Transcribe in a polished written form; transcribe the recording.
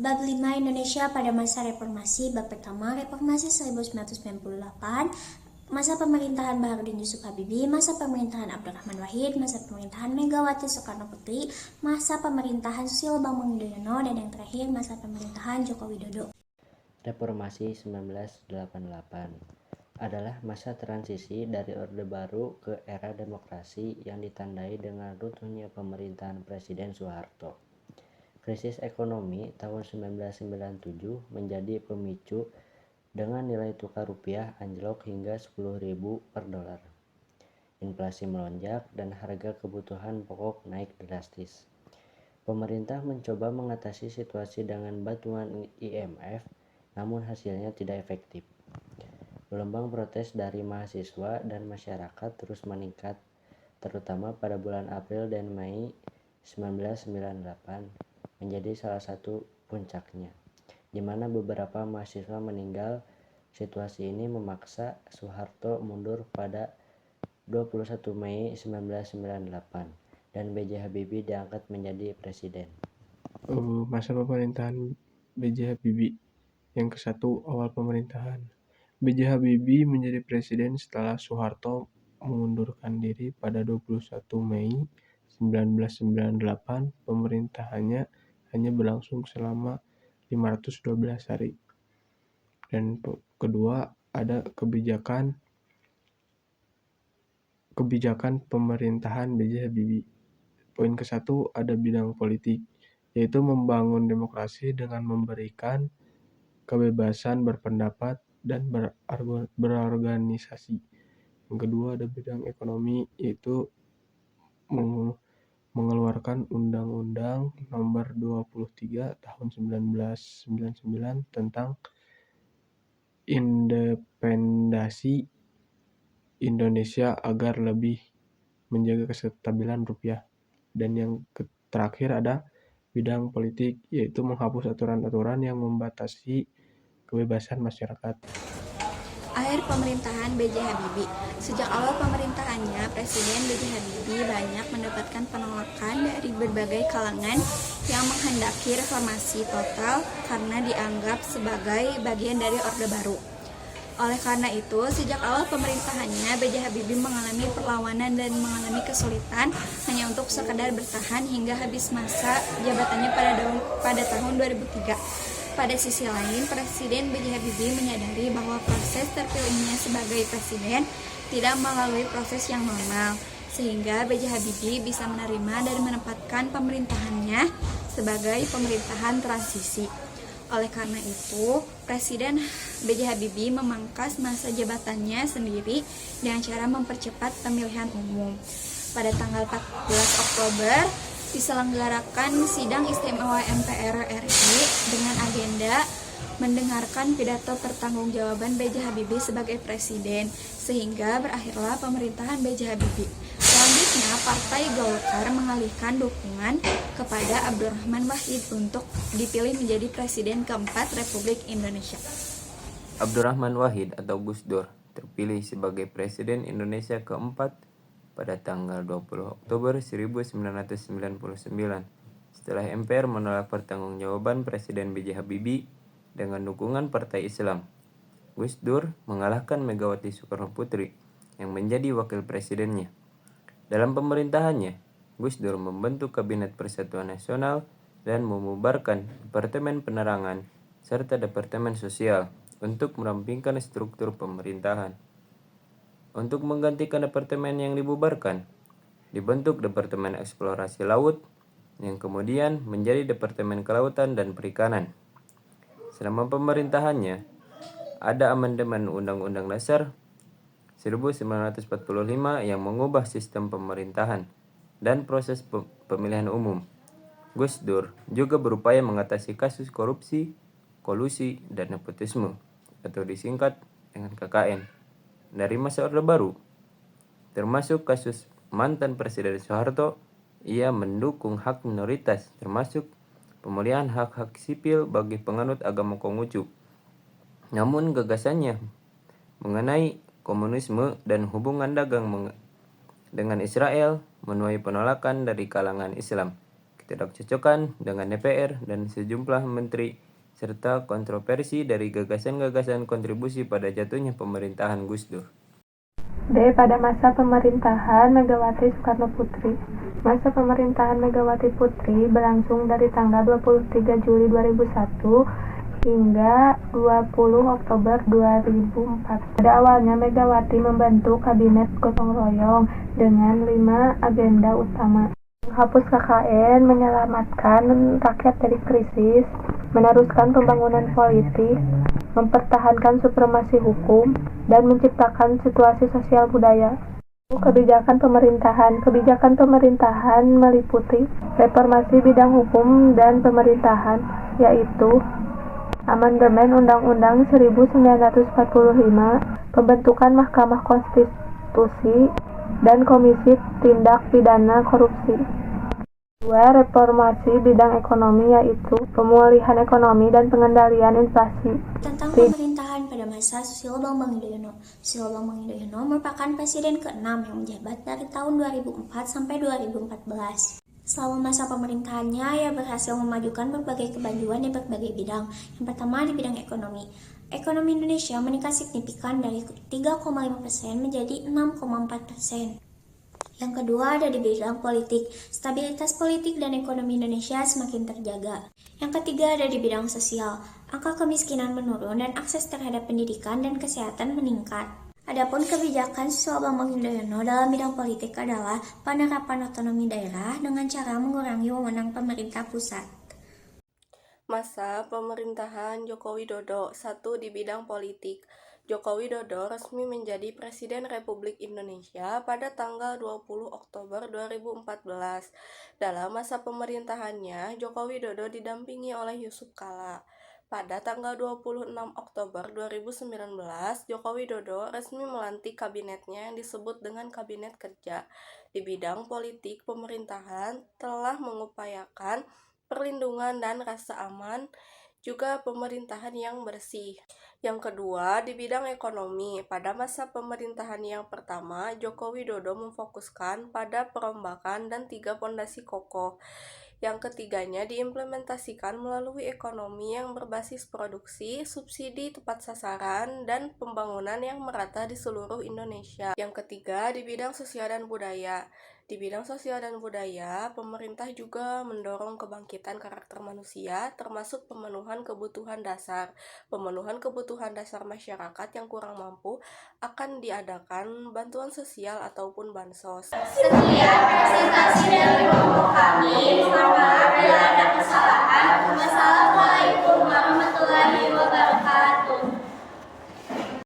Bab 5 Indonesia pada masa reformasi. Bab pertama, reformasi 1998, masa pemerintahan Baharudin Yusuf Habibie, masa pemerintahan Abdurrahman Wahid, masa pemerintahan Megawati Soekarno Putri, masa pemerintahan Susilo Bambang Yudhoyono, dan yang terakhir masa pemerintahan Joko Widodo. Reformasi 1988 adalah masa transisi dari Orde Baru ke era demokrasi yang ditandai dengan runtuhnya pemerintahan Presiden Soeharto. Krisis ekonomi tahun 1997 menjadi pemicu dengan nilai tukar rupiah anjlok hingga 10.000 per dolar. Inflasi melonjak dan harga kebutuhan pokok naik drastis. Pemerintah mencoba mengatasi situasi dengan bantuan IMF, namun hasilnya tidak efektif. Gelombang protes dari mahasiswa dan masyarakat terus meningkat, terutama pada bulan April dan Mei 1998 menjadi salah satu puncaknya, di mana beberapa mahasiswa meninggal. Situasi ini memaksa Soeharto mundur pada 21 Mei 1998 dan B.J. Habibie diangkat menjadi presiden. Masa pemerintahan B.J. Habibie. Yang ke-1, awal pemerintahan. B.J. Habibie menjadi presiden setelah Soeharto mengundurkan diri pada 21 Mei 1998. Pemerintahannya hanya berlangsung selama 512 hari. Dan kedua, ada kebijakan pemerintahan B.J. Habibie. Poin ke-1 ada bidang politik, yaitu membangun demokrasi dengan memberikan kebebasan berpendapat dan berorganisasi. Yang kedua ada bidang ekonomi, yaitu mengeluarkan Undang-Undang Nomor 23 Tahun 1999 tentang independensi Indonesia agar lebih menjaga kestabilan rupiah. Dan yang terakhir ada bidang politik, yaitu menghapus aturan-aturan yang membatasi kebebasan masyarakat. Akhir pemerintahan B.J. Habibie. Sejak awal pemerintahannya, Presiden B.J. Habibie banyak mendapatkan penolakan dari berbagai kalangan yang menghendaki reformasi total karena dianggap sebagai bagian dari Orde Baru. Oleh karena itu, sejak awal pemerintahannya, B.J. Habibie mengalami perlawanan dan mengalami kesulitan hanya untuk sekedar bertahan hingga habis masa jabatannya pada tahun 2003. Pada sisi lain, Presiden B.J. Habibie menyadari bahwa proses terpilihnya sebagai presiden tidak melalui proses yang normal, sehingga B.J. Habibie bisa menerima dan menempatkan pemerintahannya sebagai pemerintahan transisi. Oleh karena itu, Presiden B.J. Habibie memangkas masa jabatannya sendiri dengan cara mempercepat pemilihan umum. Pada tanggal 14 Oktober, diselenggarakan sidang istimewa MPR RI dengan agenda mendengarkan pidato pertanggungjawaban B.J. Habibie sebagai presiden, sehingga berakhirlah pemerintahan B.J. Habibie. Selanjutnya, Partai Golkar mengalihkan dukungan kepada Abdurrahman Wahid untuk dipilih menjadi presiden keempat Republik Indonesia. Abdurrahman Wahid atau Gus Dur terpilih sebagai presiden Indonesia keempat pada tanggal 20 Oktober 1999 setelah MPR menolak pertanggungjawaban Presiden B.J. Habibie dengan dukungan Partai Islam. Gus Dur mengalahkan Megawati Soekarno Putri yang menjadi wakil presidennya. Dalam pemerintahannya, Gus Dur membentuk Kabinet Persatuan Nasional dan membubarkan Departemen Penerangan serta Departemen Sosial untuk merampingkan struktur pemerintahan. Untuk menggantikan departemen yang dibubarkan, dibentuk Departemen Eksplorasi Laut yang kemudian menjadi Departemen Kelautan dan Perikanan. Selama pemerintahannya, ada amandemen Undang-Undang Dasar 1945 yang mengubah sistem pemerintahan dan proses pemilihan umum. Gus Dur juga berupaya mengatasi kasus korupsi, kolusi, dan nepotisme atau disingkat dengan KKN dari masa Orde Baru, termasuk kasus mantan Presiden Soeharto. Ia mendukung hak minoritas, termasuk pemulihan hak-hak sipil bagi penganut agama Konghucu. Namun gagasannya mengenai komunisme dan hubungan dagang dengan Israel menuai penolakan dari kalangan Islam ketidakcocokan dengan DPR dan sejumlah menteri, serta kontroversi dari gagasan-gagasan kontribusi pada jatuhnya pemerintahan Gus Dur. D. Pada masa pemerintahan Megawati Soekarno Putri. Masa pemerintahan Megawati Putri berlangsung dari tanggal 23 Juli 2001 hingga 20 Oktober 2004. Pada awalnya Megawati membentuk kabinet gotong royong dengan 5 agenda utama. Menghapus KKN, menyelamatkan rakyat dari krisis, meneruskan pembangunan politik, mempertahankan supremasi hukum, dan menciptakan situasi sosial budaya. Kebijakan pemerintahan meliputi reformasi bidang hukum dan pemerintahan, yaitu Amandemen Undang-Undang 1945, pembentukan Mahkamah Konstitusi, dan Komisi Tindak Pidana Korupsi. 2. Reformasi bidang ekonomi, yaitu pemulihan ekonomi dan pengendalian inflasi. Tentang pemerintahan pada masa Susilo Bambang Yudhoyono. Susilo Bambang Yudhoyono merupakan presiden ke-6 yang menjabat dari tahun 2004 sampai 2014. Selama masa pemerintahannya, ia berhasil memajukan berbagai kemajuan di berbagai bidang. Yang pertama di bidang ekonomi. Ekonomi Indonesia meningkat signifikan dari 3,5% menjadi 6,4%. Yang kedua ada di bidang politik. Stabilitas politik dan ekonomi Indonesia semakin terjaga. Yang ketiga ada di bidang sosial. Angka kemiskinan menurun dan akses terhadap pendidikan dan kesehatan meningkat. Adapun kebijakan Susilo Bambang Yudhoyono dalam bidang politik adalah penerapan otonomi daerah dengan cara mengurangi wewenang pemerintah pusat. Masa pemerintahan Joko Widodo. 1. Di bidang politik. Joko Widodo resmi menjadi Presiden Republik Indonesia pada tanggal 20 Oktober 2014. Dalam masa pemerintahannya, Joko Widodo didampingi oleh Yusuf Kala. Pada tanggal 26 Oktober 2019, Joko Widodo resmi melantik kabinetnya yang disebut dengan Kabinet Kerja. Di bidang politik pemerintahan telah mengupayakan perlindungan dan rasa aman, juga pemerintahan yang bersih. Yang kedua, di bidang ekonomi, pada masa pemerintahan yang pertama, Joko Widodo memfokuskan pada perombakan dan 3 pondasi kokoh. Yang ketiganya diimplementasikan melalui ekonomi yang berbasis produksi, subsidi tepat sasaran, dan pembangunan yang merata di seluruh Indonesia. Yang ketiga, di bidang sosial dan budaya. Di bidang sosial dan budaya, pemerintah juga mendorong kebangkitan karakter manusia, termasuk pemenuhan kebutuhan dasar. Pemenuhan kebutuhan dasar masyarakat yang kurang mampu akan diadakan bantuan sosial ataupun bansos. Sekian presentasi dari kelompok kami. Selamat